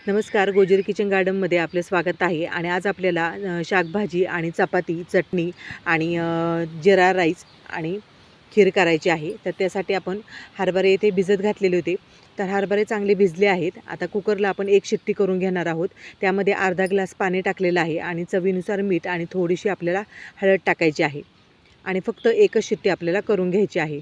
नमस्कार, गोजेरी किचन गार्डनमध्ये आपले स्वागत आहे. आणि आज आपल्याला शाकभाजी आणि चपाती, चटणी आणि जिरा राईस आणि खीर करायची आहे. तर त्यासाठी आपण हरभरे इथे भिजत घातलेले होते. तर हरभरे चांगले भिजले आहेत. आता कुकरला आपण एक शिट्टी करून घेणार आहोत. त्यामध्ये अर्धा ग्लास पाणी टाकलेलं आहे आणि चवीनुसार मीठ आणि थोडीशी आपल्याला हळद टाकायची आहे आणि फक्त एकच शिट्टी आपल्याला करून घ्यायची आहे.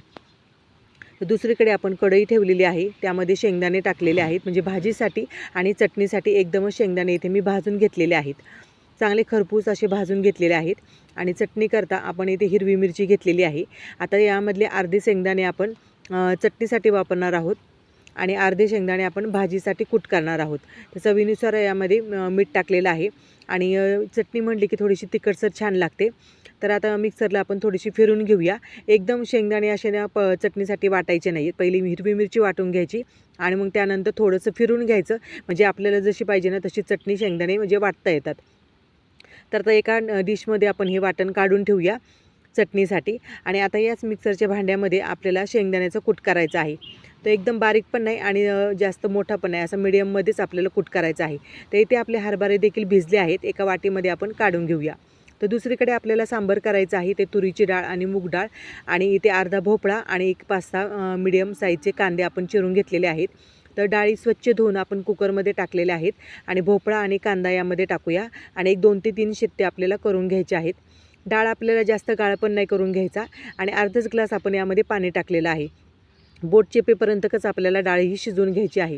तर दुसरीकडे आपण कढई ठेवलेली आहे. त्यामध्ये शेंगदाणे टाकलेले आहेत, म्हणजे भाजीसाठी आणि चटणीसाठी एकदमच शेंगदाणे इथे मी भाजून घेतलेले आहेत. चांगले खरपूस असे भाजून घेतलेले आहेत. आणि चटणी करता आपण इथे हिरवी मिरची घेतलेली आहे. आता यामधले अर्धे शेंगदाणे आपण चटणीसाठी वापरणार आहोत आणि अर्धे शेंगदाणे आपण भाजीसाठी कूट करणार आहोत. तर चवीनुसार यामध्ये मीठ टाकलेलं आहे. आणि चटणी म्हटली की थोडीशी तिखटसर छान लागते. तर आता मिक्सरला आपण थोडीशी फिरून घेऊया. एकदम शेंगदाणे असे ना चटणीसाठी वाटायचे नाही आहेत. पहिली हिरवी मिरची वाटून घ्यायची आणि मग त्यानंतर थोडंसं फिरून घ्यायचं, म्हणजे आपल्याला जशी पाहिजे ना तशी चटणी शेंगदाणे म्हणजे वाटता येतात. तर आता एका डिशमध्ये आपण हे वाटण काढून ठेवूया चटणीसाठी. आणि आता याच मिक्सरच्या भांड्यामध्ये आपल्याला शेंगदाण्याचं कूट करायचं आहे. तर एकदम बारीक पण नाही आणि जास्त मोठा पण नाही, असं मिडियममध्येच आपल्याला कूट करायचं आहे. तर इथे आपले हरभरे देखील भिजले आहेत. एका वाटीमध्ये आपण काढून घेऊया. तर दुसरीकडे आपल्याला सांबार करायचं आहे. ते तुरीची डाळ आणि मूग डाळ आणि इथे अर्धा भोपळा आणि एक 5-6 मिडियम साईजचे कांदे आपण चिरून घेतलेले आहेत. तर डाळी स्वच्छ धुवून आपण कुकरमध्ये टाकलेल्या आहेत आणि भोपळा आणि कांदा यामध्ये टाकूया आणि एक 2 ते 3 शिट्टे आपल्याला करून घ्यायचे आहेत. डाळ आपल्याला जास्त गाळ पण नाही करून घ्यायचा आणि अर्धाच ग्लास आपण यामध्ये पाणी टाकलेलं आहे. बोट चेपेपर्यंतच आपल्याला डाळ ही शिजवून घ्यायची आहे.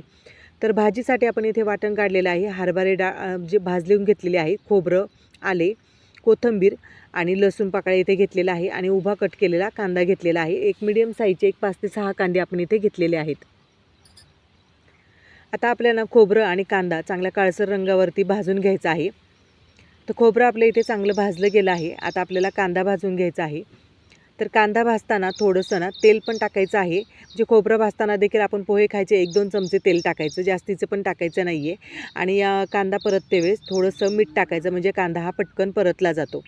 तर भाजीसाठी आपण इथे वाटण काढलेलं आहे. हरभरे डाळ जे भाजून घेतलेले आहे, खोबरं, आले, कोथिंबीर आणि लसूण पाकळ्या इथे घेतलेला आहे आणि उभा कट केलेला कांदा घेतलेला आहे. एक मीडियम साईजचे 5 ते 6 कांदे आपण इथे घेतलेले आहेत. आता आपल्याला खोबरं आणि कांदा चांगल्या काळसर रंगावरती भाजून घ्यायचा आहे. तर खोबरं आपल्या इथे चांगलं भाजलं गेलं आहे. आता आपल्याला कांदा भाजून घ्यायचा आहे. तर कांदा भाजताना थोडंसं ना तेल पण टाकायचं आहे. म्हणजे खोबरं भाजताना देखील आपण पोहे खायचे 1-2 चमचे तेल टाकायचं, जास्तीचं पण टाकायचं नाही आहे. आणि कांदा परतते वेळेस थोडंसं मीठ टाकायचं, म्हणजे कांदा हा पटकन परतला जातो.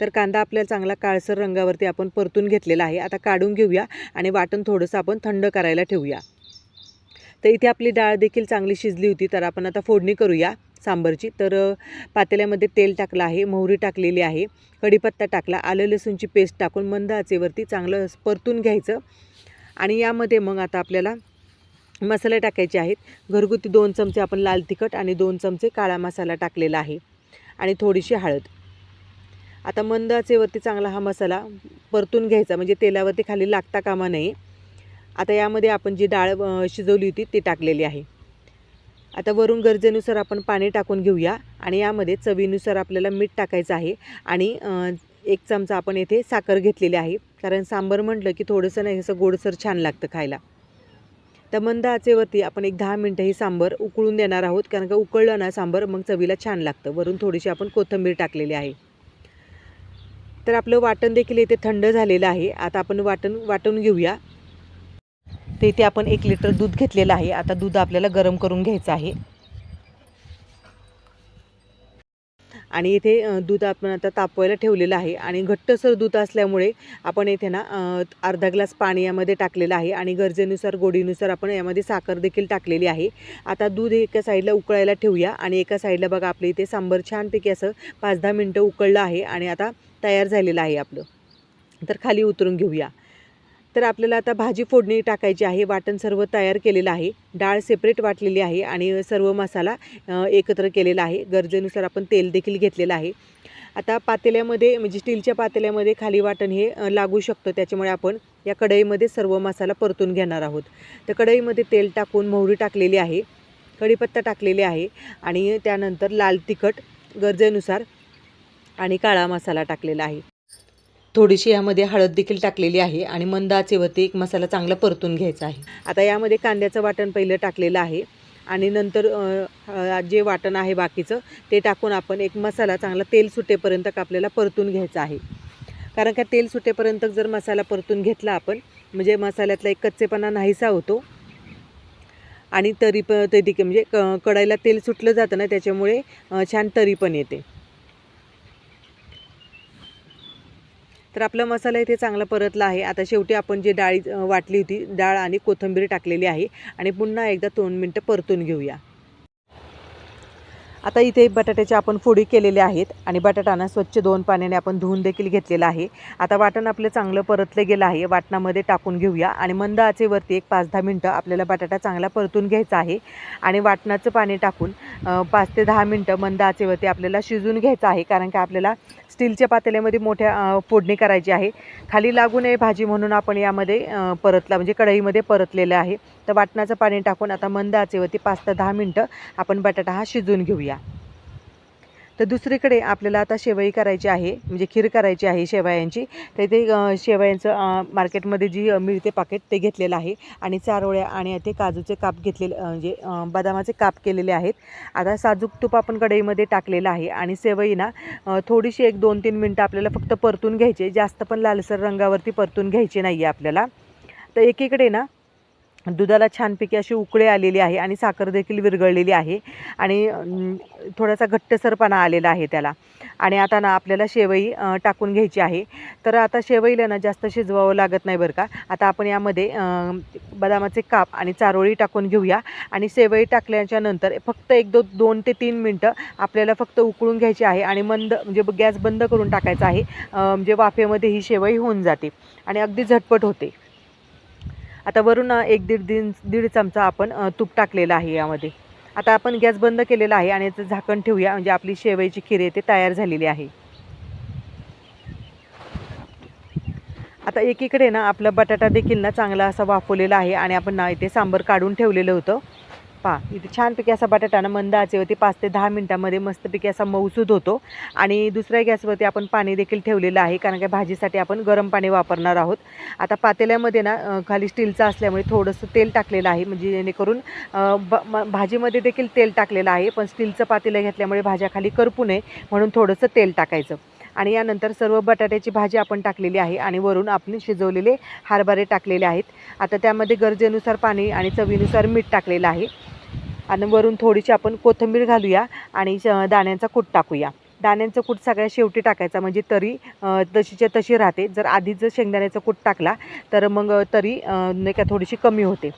तर कांदा आपल्याला चांगला काळसर रंगावरती आपण परतून घेतलेला आहे. आता काढून घेऊया आणि वाटण थोडंसं आपण थंड करायला ठेवूया. तर इथे आपली डाळ देखील चांगली शिजली होती. तर आपण आता फोडणी करूया सांबारची. तर पातेल्यामध्ये तेल टाकलं आहे, मोहरी टाकलेली आहे, कढीपत्ता टाकला, आलं लसूणची पेस्ट टाकून मंद आचेवरती चांगलं परतून घ्यायचं. आणि यामध्ये मग आता आपल्याला मसाले टाकायचे आहेत. घरगुती 2 चमचे आपण लाल तिखट आणि 2 चमचे काळा मसाला टाकलेला आहे आणि थोडीशी हळद. आता मंद आचेवरती चांगला हा मसाला परतून घ्यायचा, म्हणजे तेलावरती खाली लागता कामा नये. आता यामध्ये आपण जी डाळ शिजवली होती ती टाकलेली आहे. आता वरून गरजेनुसार आपण पाणी टाकून घेऊया आणि यामध्ये चवीनुसार आपल्याला मीठ टाकायचं आहे. आणि 1 चमचा आपण येथे साखर घेतलेली आहे, कारण सांबार म्हटलं की थोडंसं नाही असं गोडसर छान लागतं खायला. तर मंद आचेवरती आपण एक 10 मिनटं ही सांबार उकळून देणार आहोत, कारण का उकळलं ना सांबार मग चवीला छान लागतं. वरून थोडीशी आपण कोथिंबीर टाकलेली आहे. तर आपलं वाटण देखील इथे थंड झालेलं आहे. आता आपण वाटून घेऊया. तर इथे आपण 1 लिटर दूध घेतलेलं आहे. आता दूध आपल्याला गरम करून घ्यायचं आहे. आणि इथे दूध आपण आता तापवायला ठेवलेलं आहे आणि घट्टसर दूध असल्यामुळे आपण इथे ना अर्धा ग्लास पाणी यामध्ये टाकलेलं आहे आणि गरजेनुसार गोडीनुसार आपण यामध्ये साखर देखील टाकलेली आहे. आता दूध एका साईडला उकळायला ठेवूया आणि एका साईडला बघा आपलं इथे सांबार छानपैकी असं 5-10 मिनटं उकळलं आहे आणि आता तयार झालेलं आहे आपलं. तर खाली उतरून घेऊया. तर आपल्याला आता भाजी फोडणी टाकायची आहे. वाटण सर्व तयार केलेलं आहे. डाळ सेपरेट वाटलेली आहे आणि सर्व मसाला एकत्र केलेला आहे. गरजेनुसार आपण तेल देखील घेतलेलं आहे. आता पातेल्यामध्ये, म्हणजे स्टीलच्या पातेल्यामध्ये खाली वाटण हे लागू शकतं, त्याच्यामुळे आपण या कढईमध्ये सर्व मसाला परतून घेणार आहोत. तर कढईमध्ये तेल टाकून मोहरी टाकलेली आहे, कढीपत्ता टाकलेले आहे आणि त्यानंतर लाल तिखट गरजेनुसार आणि काळा मसाला टाकलेला आहे. थोडीशी यामध्ये हळद देखील टाकलेली आहे आणि मंद आचेवरती एक मसाला चांगला परतून घ्यायचा आहे. आता यामध्ये कांद्याचं वाटण पहिलं टाकलेलं आहे आणि नंतर जे वाटण आहे बाकीचं ते टाकून आपण एक मसाला चांगला तेल सुटेपर्यंत आपल्याला परतून घ्यायचा आहे. कारण का तेल सुटेपर्यंत जर मसाला परतून घेतला आपण, म्हणजे मसाल्यातला एक कच्चेपणा नाहीसा होतो आणि तरी पण ते म्हणजे कढईला तेल सुटलं जातं ना, त्याच्यामुळे छान तरी पण येते. तर आपला मसाला इथे चांगला परतला आहे. आता शेवटी आपण जी डाळ वाटली होती, डाळ आणि कोथिंबीर टाकलेली आहे आणि पुन्हा एकदा 2 मिनटं परतून घेऊया. आता इथे बटाट्याच्या आपण फोडी केलेल्या आहेत आणि बटाटाना स्वच्छ 2 पाण्याने आपण धुवून देखील घेतलेला आहे. आता वाटण आपलं चांगलं परतलं गेलं आहे. वाटणामध्ये टाकून घेऊया आणि मंद आचेवरती एक 5-10 मिनटं आपल्याला बटाटा चांगला परतून घ्यायचा आहे आणि वाटणाचं पाणी टाकून 5 ते 10 मिनटं मंद आचेवरती आपल्याला शिजवून घ्यायचं आहे. कारण की आपल्याला स्टीलच्या पातेल्यामध्ये मोठ्या फोडणी करायची आहे. खाली लागू नये भाजी म्हणून आपण यामध्ये परतला म्हणजे कढईमध्ये परतलेलं आहे. तर वाटणाचं पाणी टाकून आता मंद आचेवरती 5 ते 10 मिनटं आपण बटाटा हा शिजवून घेऊया. तर दुसरीकडे आपल्याला आता शेवई करायची आहे म्हणजे खीर करायची आहे शेवयांची. तर ते शेवयांचं मार्केटमध्ये जी मिळते पाकेट ते घेतलेलं आहे आणि चारोळ्या आणि ते काजूचे काप घेतलेले म्हणजे बदामाचे काप केलेले आहेत. आता साजूक तूप आपण कढईमध्ये टाकलेलं आहे आणि शेवई ना थोडीशी 1-2-3 मिनटं आपल्याला फक्त परतून घ्यायची. जास्त पण लालसर रंगावरती परतून घ्यायची नाही आहे आपल्याला. तर एकीकडे ना दुधाला छानपैकी अशी उकळी आलेली आहे आणि साखर देखील विरघळलेली आहे आणि थोडासा घट्टसरपणा आलेला आहे त्याला. आणि आता ना आपल्याला शेवई टाकून घ्यायची आहे. तर आता शेवईला ना जास्त शिजवावं लागत नाही बरं का. आता आपण यामध्ये बदामाचे काप आणि चारोळी टाकून घेऊया आणि शेवई टाकल्याच्या नंतर फक्त 2 ते 3 मिनटं आपल्याला फक्त उकळून घ्यायची आहे आणि मंद म्हणजे गॅस बंद करून टाकायचा आहे. म्हणजे वाफेमध्ये ही शेवई होऊन जाते आणि अगदी झटपट होते. आता वरून 1-1.5 चमचा आपण तूप टाकलेलं आहे यामध्ये. आता आपण गॅस बंद केलेला आहे आणि याचं झाकण ठेवूया म्हणजे आपली शेवईची खीर आहे ते तयार झालेली आहे. आता एकीकडे ना आपला बटाटा देखील ना चांगला असा वाफवलेला आहे आणि आपण ना इथे सांबर काढून ठेवलेलं होतं. पहा इथे छानपैकी असा बटाटा ना मंद आचेवरती 5 ते 10 मिनटामध्ये मस्तपैकी असा मऊसूद होतो. आणि दुसऱ्या गॅसवरती आपण पाणी देखील ठेवलेलं आहे कारण की भाजीसाठी आपण गरम पाणी वापरणार आहोत. आता पातेल्यामध्ये ना खाली स्टीलचं असल्यामुळे थोडंसं तेल टाकलेलं आहे म्हणजे जेणेकरून भाजीमध्ये देखील तेल टाकलेलं आहे. पण स्टीलचं पातेलं घेतल्यामुळे भाज्या खाली करपू नये म्हणून थोडंसं तेल टाकायचं. आणि यानंतर सर्व बटाट्याची भाजी आपण टाकलेली आहे आणि वरून आपण शिजवलेले हरभरे टाकलेले आहेत. आता त्यामध्ये गरजेनुसार पाणी आणि चवीनुसार मीठ टाकलेलं आहे आणि वरून थोडीशी आपण कोथिंबीर घालूया आणि दाण्यांचा कूट टाकूया. दाण्यांचं कूट सगळ्यात शेवटी टाकायचा म्हणजे तरी तशीच्या तशी राहते. जर आधीच जर शेंगदाण्याचा कूट टाकला तर मग तरी नाही का थोडीशी कमी होते.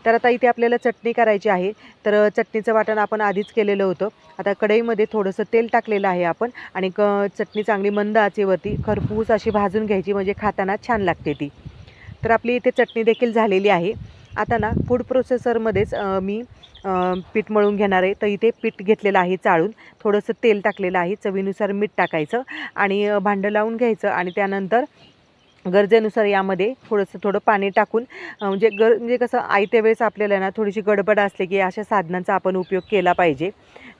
तर आता इथे आपल्याला चटणी करायची आहे. तर चटणीचं वाटण आपण आधीच केलेलं होतं. आता कढईमध्ये थोडंसं तेल टाकलेलं आहे आपण आणि चटणी चांगली मंद आचेवरती खरपूस अशी भाजून घ्यायची म्हणजे खाताना छान लागते ती. तर आपली इथे चटणी देखील झालेली आहे. आता ना फूड प्रोसेसरमध्येच मी पीठ मळून घेणार आहे. तर इथे पीठ घेतलेलं आहे चाळून, थोडंसं तेल टाकलेलं आहे, चवीनुसार मीठ टाकायचं आणि भांडं लावून घ्यायचं आणि त्यानंतर गरजेनुसार यामध्ये थोडं पाणी टाकून म्हणजे कसं आयत्या वेळेस आपल्याला ना थोडीशी गडबड असते की अशा साधनांचा आपण उपयोग केला पाहिजे.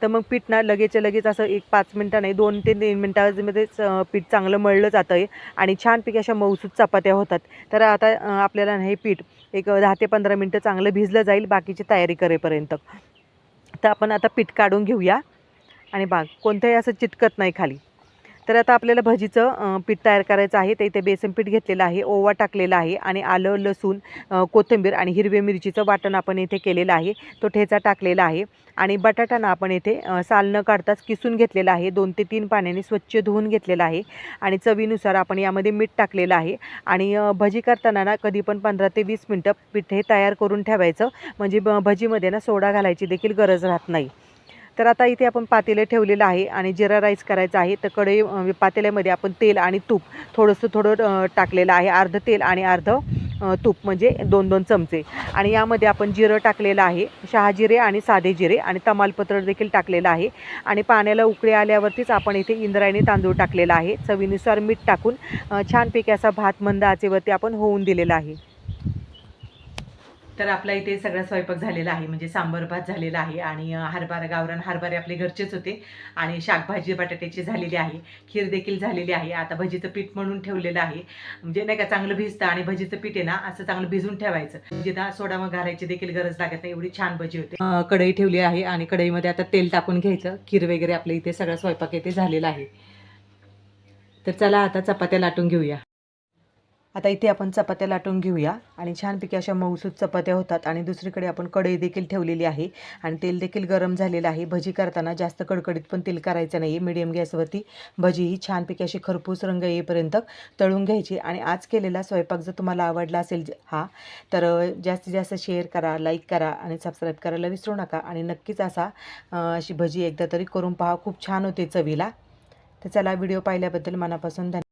तर मग पीठ ना लगेच असं 1-5 मिनटं नाही 2 ते 3 मिनटामध्येच पीठ चांगलं मळलं जातं आहे आणि छानपैकी अशा मऊसूत चपात्या होतात. तर आता आपल्याला हे पीठ एक 10 ते 15 मिनटं चांगलं भिजलं जाईल बाकीची तयारी करेपर्यंत. तर आपण आता पीठ काढून घेऊया आणि कोणतंही असं चिटकत नाही खाली. तर आता आपल्याला भजीचं पीठ तयार करायचं आहे. तर इथे बेसन पीठ घेतलेलं आहे, ओवा टाकलेला आहे आणि आलं, लसूण, कोथिंबीर आणि हिरव्या मिरचीचं वाटण आपण इथे केलेलं आहे. तो ठेचा टाकलेला आहे आणि बटाटाना आपण इथे साल न काढताच किसून घेतलेला आहे. 2 ते 3 पाण्याने स्वच्छ धुवून घेतलेला आहे आणि चवीनुसार आपण यामध्ये मीठ टाकलेलं आहे आणि भजी करताना ना कधी पण 15 ते 20 मिनटं पीठ हे तयार करून ठेवायचं म्हणजे भजीमध्ये ना सोडा घालायची देखील गरज राहत नाही. तर आता इथे आपण पातेलं ठेवलेलं आहे आणि जिरा राईस करायचा आहे. तर पातेल्यामध्ये आपण तेल आणि तूप थोडं टाकलेलं आहे. अर्धं तेल आणि अर्धं तूप म्हणजे 2-2 चमचे आणि यामध्ये आपण जिरं टाकलेलं आहे, शहाजिरे आणि साधे जिरे आणि तमालपत्र देखील टाकलेलं आहे आणि पाण्याला उकळी आल्यावरतीच आपण इथे इंद्रायणी तांदूळ टाकलेला आहे. चवीनुसार मीठ टाकून छानपैकी असा भात मंद आचेवरती आपण होऊन दिलेला आहे. तर आपला इथे सगळा स्वयंपाक झालेला आहे म्हणजे सांबर भात झालेला आहे आणि गावरान हरभरे आपले घरचेच होते आणि शाकभाजी बटाट्याची झालेली आहे, खीर देखील झालेली आहे. आता भजीचं पीठ म्हणून ठेवलेलं आहे म्हणजे नाही का चांगलं भिजतं आणि भजीचं पीठ आहे ना असं चांगलं भिजून ठेवायचं म्हणजे ना सोडा मग घालायची देखील गरज लागत नाही, एवढी छान भजी होते. कढई ठेवली आहे आणि कढईमध्ये आता तेल टाकून घ्यायचं. खीर वगैरे आपल्या इथे सगळा स्वयंपाक इथे झालेला आहे. तर चला आता चपात्या लाटून घेऊया. आता इथे आपण चपात्या लाटून घेऊया आणि छानपैकी अशा मऊसूत चपात्या होतात. आणि दुसरीकडे आपण कढई देखील ठेवलेली आहे आणि तेल देखील गरम झालेलं आहे. भजी करताना जास्त कडकडीत पण तेल करायचं नाही आहे. मीडियम गॅसवरती भजी ही छानपैकी अशी खरपूस रंग येईपर्यंत तळून घ्यायची. आणि आज केलेला स्वयंपाक जर तुम्हाला आवडला असेल तर जास्तीत जास्त शेअर करा, लाईक करा आणि सबस्क्राईब करायला विसरू नका. आणि नक्कीच अशी भजी एकदा तरी करून पहा, खूप छान होते चवीला. तर चला, व्हिडिओ पाहिल्याबद्दल मनापासून धन्यवाद.